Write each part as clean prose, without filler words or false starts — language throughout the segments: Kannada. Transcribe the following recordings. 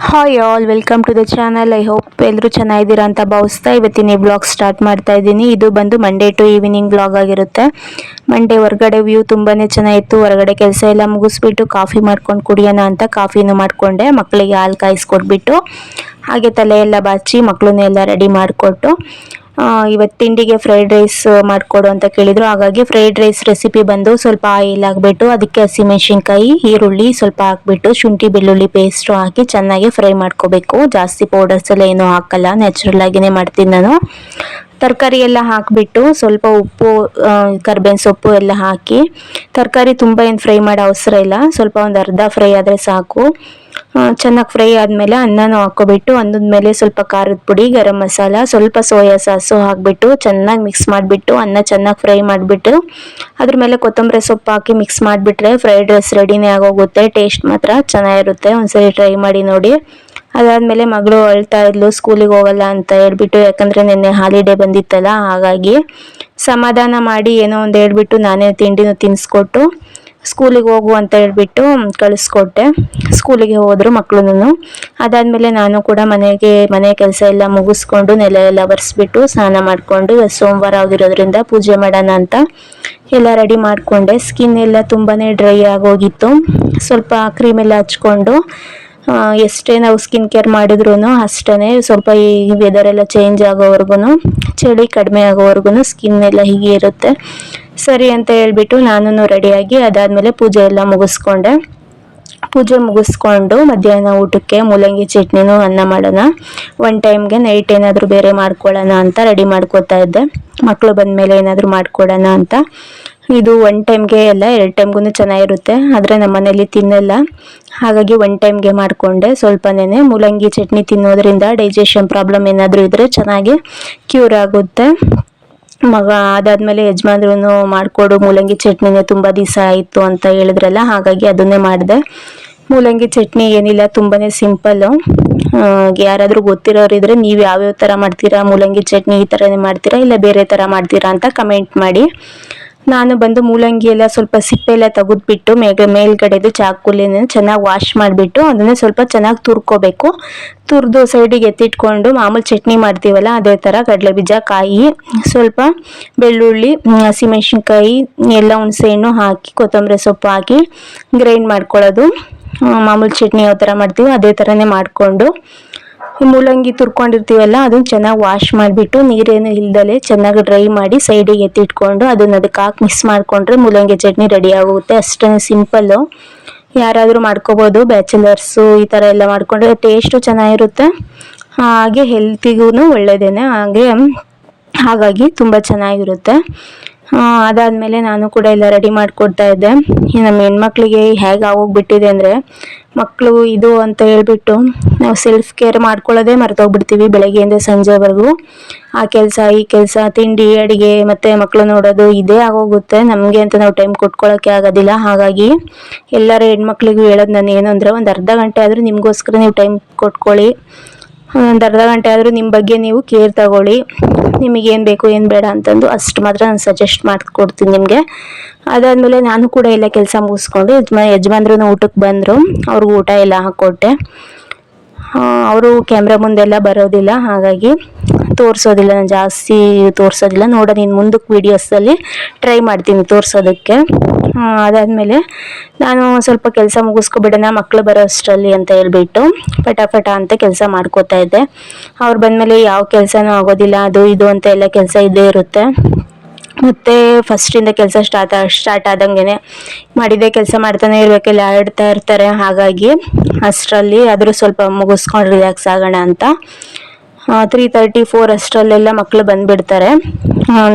Hi all, welcome to the channel. I hope ಎಲ್ಲರೂ ಚೆನ್ನಾಗಿದ್ದೀರಾ ಅಂತ ಭಾವಿಸ್ತಾ ಇವತ್ತಿನ ಈ ಬ್ಲಾಗ್ ಸ್ಟಾರ್ಟ್ ಮಾಡ್ತಾ ಇದ್ದೀನಿ. ಇದು ಬಂದು ಮಂಡೇ ಟು ಈವ್ನಿಂಗ್ ಬ್ಲಾಗ್ ಆಗಿರುತ್ತೆ. ಮಂಡೇ ಹೊರಗಡೆ ವ್ಯೂ ತುಂಬಾ ಚೆನ್ನಾಗಿತ್ತು. ಹೊರಗಡೆ ಕೆಲಸ ಎಲ್ಲ ಮುಗಿಸ್ಬಿಟ್ಟು ಕಾಫಿ ಮಾಡ್ಕೊಂಡು ಕುಡಿಯೋಣ ಅಂತ ಕಾಫಿನೂ ಮಾಡಿಕೊಂಡೆ. ಮಕ್ಕಳಿಗೆ ಹಾಲು ಕಾಯಿಸ್ಕೊಟ್ಬಿಟ್ಟು ಹಾಗೆ ತಲೆ ಎಲ್ಲ ಬಾಚಿ ಮಕ್ಕಳನ್ನೆಲ್ಲ ರೆಡಿ ಮಾಡಿಕೊಟ್ಟು ಇವತ್ತು ತಿಂಡಿಗೆ ಫ್ರೈಡ್ ರೈಸ್ ಮಾಡಿಕೊಡು ಅಂತ ಕೇಳಿದರು. ಹಾಗಾಗಿ ಫ್ರೈಡ್ ರೈಸ್ ರೆಸಿಪಿ ಬಂದು ಸ್ವಲ್ಪ ಆಯಿಲ್ ಹಾಕ್ಬಿಟ್ಟು ಅದಕ್ಕೆ ಹಸಿಮೆಣಸಿನ್ಕಾಯಿ, ಈರುಳ್ಳಿ ಸ್ವಲ್ಪ ಹಾಕ್ಬಿಟ್ಟು ಶುಂಠಿ ಬೆಳ್ಳುಳ್ಳಿ ಪೇಸ್ಟು ಹಾಕಿ ಚೆನ್ನಾಗಿ ಫ್ರೈ ಮಾಡ್ಕೋಬೇಕು. ಜಾಸ್ತಿ ಪೌಡರ್ಸ್ ಎಲ್ಲ ಏನೂ ಹಾಕಲ್ಲ, ನ್ಯಾಚುರಲ್ ಆಗಿನೇ ಮಾಡ್ತೀನಿ ನಾನು. ತರಕಾರಿ ಎಲ್ಲ ಹಾಕಿಬಿಟ್ಟು ಸ್ವಲ್ಪ ಉಪ್ಪು, ಕರ್ಬೇವಿನ ಸೊಪ್ಪು ಎಲ್ಲ ಹಾಕಿ, ತರಕಾರಿ ತುಂಬ ಏನು ಫ್ರೈ ಮಾಡೋ ಅವಸರ ಇಲ್ಲ, ಸ್ವಲ್ಪ ಒಂದು ಅರ್ಧ ಫ್ರೈ ಆದರೆ ಸಾಕು. ಚೆನ್ನಾಗಿ ಫ್ರೈ ಆದಮೇಲೆ ಅನ್ನನೂ ಹಾಕ್ಕೊಬಿಟ್ಟು ಅನ್ನದ ಮೇಲೆ ಸ್ವಲ್ಪ ಖಾರದ ಪುಡಿ, ಗರಂ ಮಸಾಲ, ಸ್ವಲ್ಪ ಸೋಯಾ ಸಾಸು ಹಾಕಿಬಿಟ್ಟು ಚೆನ್ನಾಗಿ ಮಿಕ್ಸ್ ಮಾಡಿಬಿಟ್ಟು ಅನ್ನ ಚೆನ್ನಾಗಿ ಫ್ರೈ ಮಾಡಿಬಿಟ್ಟು ಅದ್ರ ಮೇಲೆ ಕೊತ್ತಂಬರಿ ಸೊಪ್ಪು ಹಾಕಿ ಮಿಕ್ಸ್ ಮಾಡಿಬಿಟ್ರೆ ಫ್ರೈಡ್ ರೈಸ್ ರೆಡಿನೇ ಆಗೋಗುತ್ತೆ. ಟೇಸ್ಟ್ ಮಾತ್ರ ಚೆನ್ನಾಗಿರುತ್ತೆ, ಒಂದ್ಸರಿ ಟ್ರೈ ಮಾಡಿ ನೋಡಿ. ಅದಾದಮೇಲೆ ಮಗಳು ಅಳ್ತಾ ಇದ್ಲು, ಸ್ಕೂಲಿಗೆ ಹೋಗಲ್ಲ ಅಂತ ಹೇಳ್ಬಿಟ್ಟು, ಯಾಕಂದರೆ ನಿನ್ನೆ ಹಾಲಿಡೇ ಬಂದಿತ್ತಲ್ಲ, ಹಾಗಾಗಿ ಸಮಾಧಾನ ಮಾಡಿ ಏನೋ ಒಂದು ಹೇಳ್ಬಿಟ್ಟು ನಾನೇ ತಿಂಡಿನೂ ತಿನ್ನಿಸ್ಕೊಟ್ಟು ಸ್ಕೂಲಿಗೆ ಹೋಗು ಅಂತ ಹೇಳ್ಬಿಟ್ಟು ಕಳಿಸ್ಕೊಟ್ಟೆ. ಸ್ಕೂಲಿಗೆ ಹೋದರು ಮಕ್ಕಳು. ಅದಾದಮೇಲೆ ನಾನು ಕೂಡ ಮನೆ ಕೆಲಸ ಎಲ್ಲ ಮುಗಿಸ್ಕೊಂಡು ನೆಲ ಎಲ್ಲ ಒರೆಸ್ಬಿಟ್ಟು ಸ್ನಾನ ಮಾಡಿಕೊಂಡು ಸೋಮವಾರ ಆಗಿರೋದ್ರಿಂದ ಪೂಜೆ ಮಾಡೋಣ ಅಂತ ಎಲ್ಲ ರೆಡಿ ಮಾಡಿಕೊಂಡೆ. ಸ್ಕಿನ್ ಎಲ್ಲ ತುಂಬಾ ಡ್ರೈ ಆಗೋಗಿತ್ತು. ಸ್ವಲ್ಪ ಕ್ರೀಮ್ ಎಲ್ಲ ಹಚ್ಕೊಂಡು ಎಷ್ಟೇ ನಾವು ಸ್ಕಿನ್ ಕೇರ್ ಮಾಡಿದ್ರು ಅಷ್ಟೇ ಸ್ವಲ್ಪ ಈ ವೆದರ್ ಎಲ್ಲ ಚೇಂಜ್ ಆಗೋವರೆಗೂ, ಚಳಿ ಕಡಿಮೆ ಆಗೋವರೆಗೂ ಸ್ಕಿನ್ ಎಲ್ಲ ಹೀಗೆ ಇರುತ್ತೆ. ಸರಿ ಅಂತ ಹೇಳ್ಬಿಟ್ಟು ನಾನು ರೆಡಿಯಾಗಿ ಅದಾದಮೇಲೆ ಪೂಜೆ ಎಲ್ಲ ಮುಗಿಸ್ಕೊಂಡೆ. ಪೂಜೆ ಮುಗಿಸ್ಕೊಂಡು ಮಧ್ಯಾಹ್ನ ಊಟಕ್ಕೆ ಮೂಲಂಗಿ ಚಟ್ನಿನೂ ಅನ್ನ ಮಾಡೋಣ, ಒನ್ ಟೈಮ್ಗೆ ನೈಟ್ ಏನಾದರೂ ಬೇರೆ ಮಾಡ್ಕೊಳ್ಳೋಣ ಅಂತ ರೆಡಿ ಮಾಡ್ಕೋತಾ ಇದ್ದೆ. ಮಕ್ಕಳು ಬಂದಮೇಲೆ ಏನಾದರೂ ಮಾಡ್ಕೊಡೋಣ ಅಂತ. ಇದು ಒನ್ ಟೈಮ್ಗೆ ಎಲ್ಲ 2 ಟೈಮ್ಗೂ ಚೆನ್ನಾಗಿರುತ್ತೆ, ಆದರೆ ನಮ್ಮ ಮನೇಲಿ ತಿನ್ನಲ್ಲ, ಹಾಗಾಗಿ ಒನ್ ಟೈಮ್ಗೆ ಮಾಡಿಕೊಂಡೆ. ಸ್ವಲ್ಪನೇ ಮೂಲಂಗಿ ಚಟ್ನಿ ತಿನ್ನೋದ್ರಿಂದ ಡೈಜೆಷನ್ ಪ್ರಾಬ್ಲಮ್ ಏನಾದರೂ ಇದ್ದರೆ ಚೆನ್ನಾಗಿ ಕ್ಯೂರ್ ಆಗುತ್ತೆ. ಅದಾದಮೇಲೆ ಯಜಮಾನ್ರು ಮಾಡಿಕೊಡು ಮೂಲಂಗಿ ಚಟ್ನಿನೇ ತುಂಬ ದಿವಸ ಆಯಿತು ಅಂತ ಹೇಳಿದ್ರಲ್ಲ, ಹಾಗಾಗಿ ಅದನ್ನೇ ಮಾಡಿದೆ. ಮೂಲಂಗಿ ಚಟ್ನಿ ಏನಿಲ್ಲ, ತುಂಬಾ ಸಿಂಪಲ್ಲು. ಯಾರಾದರೂ ಗೊತ್ತಿರೋರಿದ್ರೆ ನೀವು ಯಾವ್ಯಾವ ಥರ ಮಾಡ್ತೀರಾ, ಮೂಲಂಗಿ ಚಟ್ನಿ ಈ ಥರನೇ ಮಾಡ್ತೀರಾ ಇಲ್ಲ ಬೇರೆ ಥರ ಮಾಡ್ತೀರಾ ಅಂತ ಕಮೆಂಟ್ ಮಾಡಿ. ನಾನು ಬಂದು ಮೂಲಂಗಿ ಎಲ್ಲ ಸ್ವಲ್ಪ ಸಿಪ್ಪೆ ಎಲ್ಲ ತೆಗೆದ್ಬಿಟ್ಟು ಮೇಲ್ಗಡೆದು ಚಾಕುಲಿನ ಚೆನ್ನಾಗಿ ವಾಶ್ ಮಾಡಿಬಿಟ್ಟು ಅದನ್ನೇ ಸ್ವಲ್ಪ ಚೆನ್ನಾಗಿ ತುರ್ಕೋಬೇಕು. ತುರಿದು ಸೈಡಿಗೆ ಎತ್ತಿಟ್ಕೊಂಡು ಮಾಮೂಲು ಚಟ್ನಿ ಮಾಡ್ತೀವಲ್ಲ ಅದೇ ಥರ ಕಡಲೆಬೀಜ, ಕಾಯಿ, ಸ್ವಲ್ಪ ಬೆಳ್ಳುಳ್ಳಿ, ಹಸಿಮೆಣಸಿನ್ಕಾಯಿ ಎಲ್ಲ ಹುಣಸೆಹಣ್ಣು ಹಾಕಿ ಕೊತ್ತಂಬರಿ ಸೊಪ್ಪು ಹಾಕಿ ಗ್ರೈಂಡ್ ಮಾಡ್ಕೊಳ್ಳೋದು. ಮಾಮೂಲು ಚಟ್ನಿ ಯಾವ ಥರ ಮಾಡ್ತೀವಿ ಅದೇ ಥರನೇ ಮಾಡಿಕೊಂಡು ಮೂಲಂಗಿ ತುರ್ಕೊಂಡಿರ್ತೀವಲ್ಲ ಅದನ್ನು ಚೆನ್ನಾಗಿ ವಾಶ್ ಮಾಡಿಬಿಟ್ಟು ನೀರೇನು ಇಲ್ದಲೆ ಚೆನ್ನಾಗಿ ಡ್ರೈ ಮಾಡಿ ಸೈಡಿಗೆ ಎತ್ತಿಟ್ಕೊಂಡು ಅದನ್ನು ಅದಕ್ಕೆ ಹಾಕಿ ಮಿಕ್ಸ್ ಮಾಡಿಕೊಂಡ್ರೆ ಮೂಲಂಗಿ ಚಟ್ನಿ ರೆಡಿ ಆಗುತ್ತೆ. ಅಷ್ಟೇ ಸಿಂಪಲ್ಲು, ಯಾರಾದರೂ ಮಾಡ್ಕೋಬೋದು. ಬ್ಯಾಚುಲರ್ಸು ಈ ಥರ ಎಲ್ಲ ಮಾಡಿಕೊಂಡ್ರೆ ಟೇಸ್ಟು ಚೆನ್ನಾಗಿರುತ್ತೆ, ಹಾಗೆ ಹೆಲ್ತಿಗೂ ಒಳ್ಳೆಯದೇನೆ, ಹಾಗಾಗಿ ತುಂಬ ಚೆನ್ನಾಗಿರುತ್ತೆ. ಅದಾದಮೇಲೆ ನಾನು ಕೂಡ ಎಲ್ಲ ರೆಡಿ ಮಾಡಿಕೊಡ್ತಾ ಇದ್ದೆ. ನಮ್ಮ ಹೆಣ್ಮಕ್ಳಿಗೆ ಹೇಗೆ ಆಗೋಗ್ಬಿಟ್ಟಿದೆ ಅಂದರೆ, ಮಕ್ಕಳು ಇದು ಅಂತ ಹೇಳ್ಬಿಟ್ಟು ನಾವು ಸೆಲ್ಫ್ ಕೇರ್ ಮಾಡ್ಕೊಳ್ಳೋದೇ ಮರ್ತೋಗ್ಬಿಡ್ತೀವಿ. ಬೆಳಗ್ಗೆಯಿಂದ ಸಂಜೆವರೆಗೂ ಆ ಕೆಲಸ ಈ ಕೆಲಸ, ತಿಂಡಿ, ಅಡುಗೆ ಮತ್ತು ಮಕ್ಕಳು ನೋಡೋದು ಇದೇ ಆಗೋಗುತ್ತೆ. ನಮಗೆ ಅಂತ ನಾವು ಟೈಮ್ ಕೊಟ್ಕೊಳ್ಳೋಕ್ಕೆ ಆಗೋದಿಲ್ಲ. ಹಾಗಾಗಿ ಎಲ್ಲರ ಹೆಣ್ಮಕ್ಳಿಗೂ ಹೇಳೋದು ನಾನು ಏನು ಅಂದರೆ, ಒಂದು ಅರ್ಧ ಗಂಟೆ ಆದರೂ ನಿಮಗೋಸ್ಕರ ನೀವು ಟೈಮ್ ಕೊಟ್ಕೊಳ್ಳಿ. ಒಂದು ಅರ್ಧ ಗಂಟೆ ಆದರೂ ನಿಮ್ಮ ಬಗ್ಗೆ ನೀವು ಕೇರ್ ತಗೊಳ್ಳಿ. ನಿಮಗೇನು ಬೇಕು ಏನು ಬೇಡ ಅಂತಂದು ಅಷ್ಟು ಮಾತ್ರ ನಾನು ಸಜೆಸ್ಟ್ ಮಾಡಿಕೊಡ್ತೀನಿ ನಿಮಗೆ. ಅದಾದಮೇಲೆ ನಾನು ಕೂಡ ಎಲ್ಲ ಕೆಲಸ ಮುಗಿಸ್ಕೊಂಡು ಯಜಮಾನ್ರು ಊಟಕ್ಕೆ ಬಂದರು. ಅವ್ರಿಗೂ ಊಟ ಎಲ್ಲ ಹಾಕ್ಕೊಟ್ಟೆ. ಅವರು ಕ್ಯಾಮ್ರಾ ಮುಂದೆಲ್ಲ ಬರೋದಿಲ್ಲ, ಹಾಗಾಗಿ ತೋರಿಸೋದಿಲ್ಲ, ನಾನು ಜಾಸ್ತಿ ತೋರಿಸೋದಿಲ್ಲ. ನೋಡೋಣ ಇನ್ನು ಮುಂದಕ್ಕೆ ವೀಡಿಯೋಸಲ್ಲಿ ಟ್ರೈ ಮಾಡ್ತೀನಿ ತೋರಿಸೋದಕ್ಕೆ. ಅದಾದಮೇಲೆ ನಾನು ಸ್ವಲ್ಪ ಕೆಲಸ ಮುಗಿಸ್ಕೊಬಿಡೋಣ ಮಕ್ಕಳು ಬರೋ ಅಷ್ಟರಲ್ಲಿ ಅಂತ ಹೇಳ್ಬಿಟ್ಟು ಪಟ ಅಂತ ಕೆಲಸ ಮಾಡ್ಕೋತಾ ಇದ್ದೆ. ಅವ್ರು ಬಂದಮೇಲೆ ಯಾವ ಕೆಲಸನೂ ಆಗೋದಿಲ್ಲ, ಅದು ಇದು ಅಂತ ಎಲ್ಲ ಕೆಲಸ ಇದ್ದೇ ಇರುತ್ತೆ. ಮತ್ತು ಫಸ್ಟಿಂದ ಕೆಲಸ ಸ್ಟಾರ್ಟ್ ಆದಂಗೆ ಮಾಡಿದ್ದೇ ಕೆಲಸ ಮಾಡ್ತಾನೆ ಇರಬೇಕೆಲ್ಲ ಆಡ್ತಾ ಇರ್ತಾರೆ. ಹಾಗಾಗಿ ಅಷ್ಟರಲ್ಲಿ ಆದರೂ ಸ್ವಲ್ಪ ಮುಗಿಸ್ಕೊಂಡು ರಿಲ್ಯಾಕ್ಸ್ ಆಗೋಣ ಅಂತ 3:34 ಅಷ್ಟರಲ್ಲೆಲ್ಲ ಮಕ್ಕಳು ಬಂದುಬಿಡ್ತಾರೆ.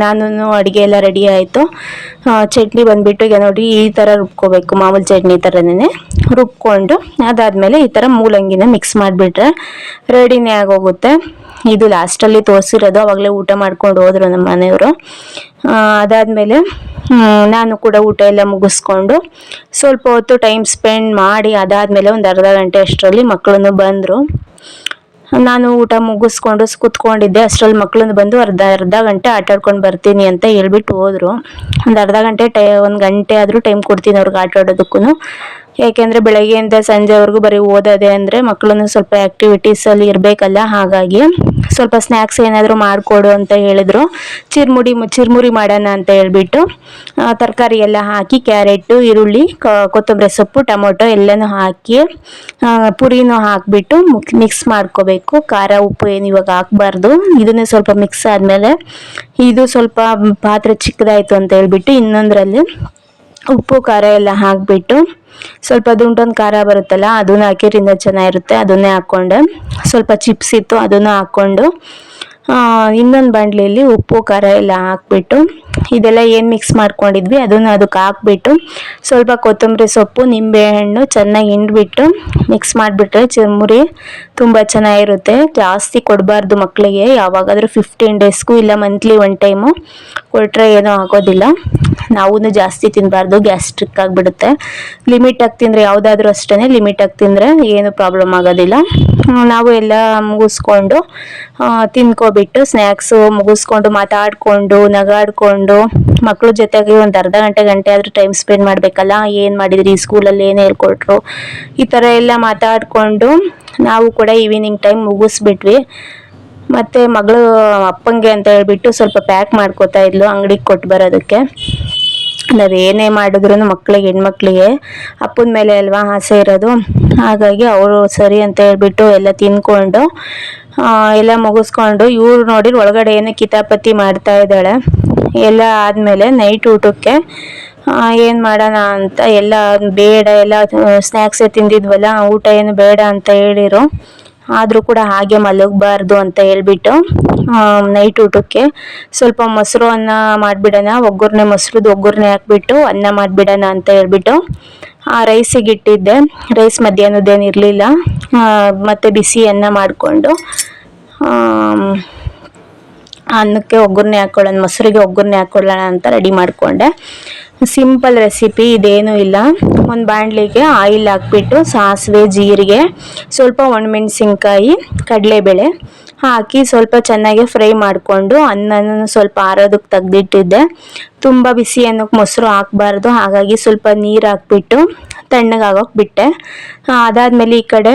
ನಾನು ಅಡುಗೆ ಎಲ್ಲ ರೆಡಿ ಆಯಿತು. ಚಟ್ನಿ ಬಂದುಬಿಟ್ಟು ಈಗ ನೋಡಿ ಈ ಥರ ರುಬ್ಕೋಬೇಕು, ಮಾಮೂಲು ಚಟ್ನಿ ಥರನೇ ರುಬ್ಕೊಂಡು ಅದಾದಮೇಲೆ ಈ ಥರ ಮೂಲಂಗಿನ ಮಿಕ್ಸ್ ಮಾಡಿಬಿಟ್ರೆ ರೆಡಿನೇ ಆಗೋಗುತ್ತೆ. ಇದು ಲಾಸ್ಟಲ್ಲಿ ತೋರಿಸಿರೋದು, ಆವಾಗಲೇ ಊಟ ಮಾಡ್ಕೊಂಡು ಹೋದರು ನಮ್ಮ ಮನೆಯವರು. ಅದಾದಮೇಲೆ ನಾನು ಕೂಡ ಊಟ ಎಲ್ಲ ಮುಗಿಸ್ಕೊಂಡು ಸ್ವಲ್ಪ ಹೊತ್ತು ಟೈಮ್ ಸ್ಪೆಂಡ್ ಮಾಡಿ ಅದಾದಮೇಲೆ ಒಂದು ಅರ್ಧ ಗಂಟೆ ಅಷ್ಟರಲ್ಲಿ ಮಕ್ಕಳನ್ನು ಬಂದರು. ನಾನು ಊಟ ಮುಗಿಸ್ಕೊಂಡು ಕೂತ್ಕೊಂಡಿದ್ದೆ. ಅಷ್ಟರಲ್ಲಿ ಮಕ್ಕಳನ್ನು ಬಂದು ಅರ್ಧ ಗಂಟೆ ಆಟ ಆಡ್ಕೊಂಡು ಬರ್ತೀನಿ ಅಂತ ಹೇಳ್ಬಿಟ್ಟು ಹೋದರು. ಒಂದು ಅರ್ಧ ಗಂಟೆ 1 ಗಂಟೆ ಆದರೂ ಟೈಮ್ ಕೊಡ್ತೀನಿ ಅವ್ರಿಗೆ ಆಟ ಆಡೋದಕ್ಕೂ. ಯಾಕೆಂದರೆ ಬೆಳಗ್ಗೆಯಿಂದ ಸಂಜೆವರೆಗೂ ಬರೀ ಓದೋದೆ ಅಂದರೆ ಮಕ್ಕಳನ್ನು ಸ್ವಲ್ಪ ಆ್ಯಕ್ಟಿವಿಟೀಸಲ್ಲಿ ಇರಬೇಕಲ್ಲ, ಹಾಗಾಗಿ ಸ್ವಲ್ಪ ಸ್ನ್ಯಾಕ್ಸ್ ಏನಾದರೂ ಮಾಡಿಕೊಡು ಅಂತ ಹೇಳಿದ್ರು. ಚಿರ್ಮುರಿ ಮಾಡೋಣ ಅಂತ ಹೇಳ್ಬಿಟ್ಟು ತರಕಾರಿ ಎಲ್ಲ ಹಾಕಿ ಕ್ಯಾರೆಟು, ಈರುಳ್ಳಿ, ಕೊತ್ತಂಬರಿ ಸೊಪ್ಪು, ಟೊಮೊಟೊ ಎಲ್ಲನೂ ಹಾಕಿ ಪುರಿನೂ ಹಾಕಿಬಿಟ್ಟು ಮಿಕ್ಸ್ ಮಾಡ್ಕೋಬೇಕು. ಖಾರ ಉಪ್ಪು ಏನು ಇವಾಗ ಹಾಕಬಾರ್ದು. ಇದನ್ನೇ ಸ್ವಲ್ಪ ಮಿಕ್ಸ್ ಆದಮೇಲೆ ಇದು ಸ್ವಲ್ಪ ಪಾತ್ರೆ ಚಿಕ್ಕದಾಯಿತು ಅಂತ ಹೇಳ್ಬಿಟ್ಟು ಇನ್ನೊಂದರಲ್ಲಿ ಉಪ್ಪು ಖಾರ ಎಲ್ಲ ಹಾಕಿಬಿಟ್ಟು ಸ್ವಲ್ಪ ದುಂಡೊಂದು ಖಾರ ಬರುತ್ತಲ್ಲ ಅದನ್ನು ಹಾಕಿದ್ರಿಂದ ಚೆನ್ನಾಗಿರುತ್ತೆ. ಅದನ್ನೇ ಹಾಕ್ಕೊಂಡೆ. ಸ್ವಲ್ಪ ಚಿಪ್ಸ್ ಇತ್ತು ಅದನ್ನು ಹಾಕ್ಕೊಂಡು ಇನ್ನೊಂದು ಬಾಣಲೆಯಲ್ಲಿ ಉಪ್ಪು ಖಾರ ಎಲ್ಲ ಹಾಕ್ಬಿಟ್ಟು ಇದೆಲ್ಲ ಏನು ಮಿಕ್ಸ್ ಮಾಡ್ಕೊಂಡಿದ್ವಿ ಅದನ್ನು ಅದಕ್ಕೆ ಹಾಕ್ಬಿಟ್ಟು ಸ್ವಲ್ಪ ಕೊತ್ತಂಬರಿ ಸೊಪ್ಪು, ನಿಂಬೆಹಣ್ಣು ಚೆನ್ನಾಗಿ ಹಿಂಡ್ಬಿಟ್ಟು ಮಿಕ್ಸ್ ಮಾಡಿಬಿಟ್ರೆ ಚುರುಮುರಿ ತುಂಬ ಚೆನ್ನಾಗಿರುತ್ತೆ. ಜಾಸ್ತಿ ಕೊಡಬಾರ್ದು ಮಕ್ಕಳಿಗೆ, ಯಾವಾಗಾದರೂ 15 ಡೇಸ್ಗೂ ಇಲ್ಲ ಮಂತ್ಲಿ 1 ಟೈಮು ಕೊಟ್ಟರೆ ಏನೂ ಆಗೋದಿಲ್ಲ. ನಾವೂ ಜಾಸ್ತಿ ತಿನ್ನಬಾರ್ದು, ಗ್ಯಾಸ್ಟ್ರಿಕ್ ಆಗಿಬಿಡುತ್ತೆ. ಲಿಮಿಟಾಗಿ ತಿಂದರೆ ಯಾವುದಾದ್ರೂ ಅಷ್ಟೇ, ಲಿಮಿಟಾಗಿ ತಿಂದರೆ ಏನು ಪ್ರಾಬ್ಲಮ್ ಆಗೋದಿಲ್ಲ. ನಾವು ಎಲ್ಲ ಮುಗಿಸ್ಕೊಂಡು ತಿನ್ಕೊಬಿಟ್ಟು ಸ್ನ್ಯಾಕ್ಸು ಮುಗಿಸ್ಕೊಂಡು ಮಾತಾಡಿಕೊಂಡು ನಗಾಡಿಕೊಂಡು ಮಕ್ಕಳ ಜೊತೆಗೆ ಒಂದು ಅರ್ಧ ಗಂಟೆ ಆದರೂ ಟೈಮ್ ಸ್ಪೆಂಡ್ ಮಾಡಬೇಕಲ್ಲ. ಏನು ಮಾಡಿದ್ರಿ ಸ್ಕೂಲಲ್ಲಿ, ಏನು ಹೇಳ್ಕೊಟ್ರು, ಈ ಥರ ಎಲ್ಲ ಮಾತಾಡಿಕೊಂಡು ನಾವು ಕೂಡ ಈವ್ನಿಂಗ್ ಟೈಮ್ ಮುಗಿಸ್ಬಿಟ್ವಿ. ಮತ್ತು ಮಗಳು ಅಪ್ಪಂಗೆ ಅಂತ ಹೇಳ್ಬಿಟ್ಟು ಸ್ವಲ್ಪ ಪ್ಯಾಕ್ ಮಾಡ್ಕೋತಾ ಇದ್ಲು ಅಂಗಡಿಗೆ ಕೊಟ್ಟು ಬರೋದಕ್ಕೆ. ನಾವೇನೇ ಮಾಡಿದ್ರು ಮಕ್ಕಳಿಗೆ, ಹೆಣ್ಮಕ್ಳಿಗೆ ಅಪ್ಪನ ಮೇಲೆ ಅಲ್ವಾ ಆಸೆ ಇರೋದು. ಹಾಗಾಗಿ ಅವರು ಸರಿ ಅಂತ ಹೇಳ್ಬಿಟ್ಟು ಎಲ್ಲ ತಿನ್ಕೊಂಡು ಎಲ್ಲ ಮುಗಿಸ್ಕೊಂಡು ಇವ್ರು ನೋಡಿ ಒಳಗಡೆ ಏನೋ ಕಿತಾಪತಿ ಮಾಡ್ತಾ ಇದ್ದಾಳೆ. ಎಲ್ಲ ಆದಮೇಲೆ ನೈಟ್ ಊಟಕ್ಕೆ ಏನು ಮಾಡೋಣ ಅಂತ ಎಲ್ಲ ಬೇಡ, ಎಲ್ಲ ಸ್ನ್ಯಾಕ್ಸೇ ತಿಂದಿದ್ವಲ್ಲ, ಊಟ ಏನು ಬೇಡ ಅಂತ ಹೇಳಿರು. ಆದರೂ ಕೂಡ ಹಾಗೆ ಮಲಗಬಾರ್ದು ಅಂತ ಹೇಳ್ಬಿಟ್ಟು ನೈಟ್ ಊಟಕ್ಕೆ ಸ್ವಲ್ಪ ಮೊಸರು ಅನ್ನ ಮಾಡಿಬಿಡೋಣ, ಮೊಸರದ್ದು ಒಗ್ಗರಣೆ ಹಾಕ್ಬಿಟ್ಟು ಅನ್ನ ಮಾಡಿಬಿಡೋಣ ಅಂತ ಹೇಳ್ಬಿಟ್ಟು ರೈಸಿಗೆ ಇಟ್ಟಿದ್ದೆ. ರೈಸ್ ಮಧ್ಯಾಹ್ನದ್ದೇನು ಇರಲಿಲ್ಲ. ಮತ್ತು ಬಿಸಿ ಅನ್ನ ಮಾಡಿಕೊಂಡು ಅನ್ನಕ್ಕೆ ಒಗ್ಗರಣೆ ಹಾಕ್ಕೊಳ್ಳೋಣ, ಮೊಸರಿಗೆ ಒಗ್ಗರಣೆ ಹಾಕ್ಕೊಳ್ಳೋಣ ಅಂತ ರೆಡಿ ಮಾಡಿಕೊಂಡೆ. ಸಿಂಪಲ್ ರೆಸಿಪಿ, ಇದೇನೂ ಇಲ್ಲ. ಒಂದು ಬಾಣಲಿಗೆ ಆಯಿಲ್ ಹಾಕ್ಬಿಟ್ಟು ಸಾಸಿವೆ, ಜೀರಿಗೆ, ಸ್ವಲ್ಪ ಒಣಮೆಣಸಿನ್ಕಾಯಿ, ಕಡಲೆಬೇಳೆ ಹಾಕಿ ಸ್ವಲ್ಪ ಚೆನ್ನಾಗಿ ಫ್ರೈ ಮಾಡಿಕೊಂಡು ಅನ್ನನ ಸ್ವಲ್ಪ ಆರೋದಕ್ಕೆ ತೆಗ್ದಿಟ್ಟಿದ್ದೆ. ತುಂಬ ಬಿಸಿ ಅನ್ನಕ್ಕೆ ಮೊಸರು ಹಾಕಬಾರ್ದು, ಹಾಗಾಗಿ ಸ್ವಲ್ಪ ನೀರು ಹಾಕ್ಬಿಟ್ಟು ತಣ್ಣಗಾಗೋಕೆ ಬಿಟ್ಟೆ. ಅದಾದಮೇಲೆ ಈ ಕಡೆ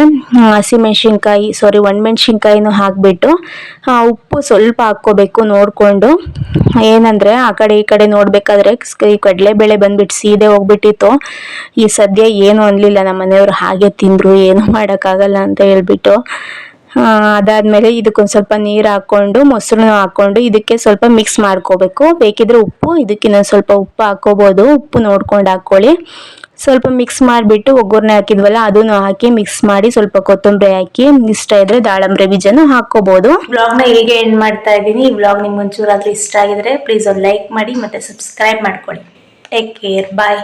ಒಣಮೆಣ್ಸಿನ್ಕಾಯಿನೂ ಹಾಕಿಬಿಟ್ಟು ಉಪ್ಪು ಸ್ವಲ್ಪ ಹಾಕ್ಕೋಬೇಕು ನೋಡಿಕೊಂಡು. ಏನಂದರೆ ಆ ಕಡೆ ಈ ಕಡೆ ನೋಡಬೇಕಾದ್ರೆ ಈ ಕಡಲೆಬೇಳೆ ಬಂದ್ಬಿಟ್ಟು ಸೀದೆ ಹೋಗ್ಬಿಟ್ಟಿತ್ತು. ಈ ಸದ್ಯ ಏನೂ ಅನ್ನಲಿಲ್ಲ ನಮ್ಮ ಮನೆಯವರು, ಹಾಗೆ ತಿಂದರು, ಏನೂ ಮಾಡೋಕ್ಕಾಗಲ್ಲ ಅಂತ ಹೇಳ್ಬಿಟ್ಟು. ಅದಾದಮೇಲೆ ಇದಕ್ಕೊಂದು ಸ್ವಲ್ಪ ನೀರು ಹಾಕ್ಕೊಂಡು ಮೊಸರನ್ನ ಹಾಕ್ಕೊಂಡು ಇದಕ್ಕೆ ಸ್ವಲ್ಪ ಮಿಕ್ಸ್ ಮಾಡ್ಕೋಬೇಕು. ಬೇಕಿದ್ರೆ ಉಪ್ಪು, ಇದಕ್ಕಿನ್ನ ಸ್ವಲ್ಪ ಉಪ್ಪು ಹಾಕ್ಕೋಬೋದು, ಉಪ್ಪು ನೋಡ್ಕೊಂಡು ಹಾಕ್ಕೊಳ್ಳಿ. ಸ್ವಲ್ಪ ಮಿಕ್ಸ್ ಮಾಡಿಬಿಟ್ಟು ಒಗ್ಗರಣೆ ಹಾಕಿದ್ವಲ್ಲ ಅದನ್ನು ಹಾಕಿ ಮಿಕ್ಸ್ ಮಾಡಿ ಸ್ವಲ್ಪ ಕೊತ್ತಂಬರಿ ಹಾಕಿ, ಇಷ್ಟ ಇದ್ರೆ ದಾಳಂಬ್ರೆ ಬೀಜನೂ ಹಾಕ್ಕೋಬೋದು. ಬ್ಲಾಗ್ನ ಹೀಗೆ ಎಂಡ್ ಮಾಡ್ತಾ ಇದ್ದೀನಿ. ಈ ಬ್ಲಾಗ್ ನಿಮ್ಗೆ ಒಂಚೂರಾದ್ರೂ ಇಷ್ಟ ಆಗಿದ್ರೆ ಪ್ಲೀಸ್ ಒಂದು ಲೈಕ್ ಮಾಡಿ ಮತ್ತು ಸಬ್ಸ್ಕ್ರೈಬ್ ಮಾಡ್ಕೊಳ್ಳಿ. ಟೇಕ್ ಕೇರ್, ಬಾಯ್.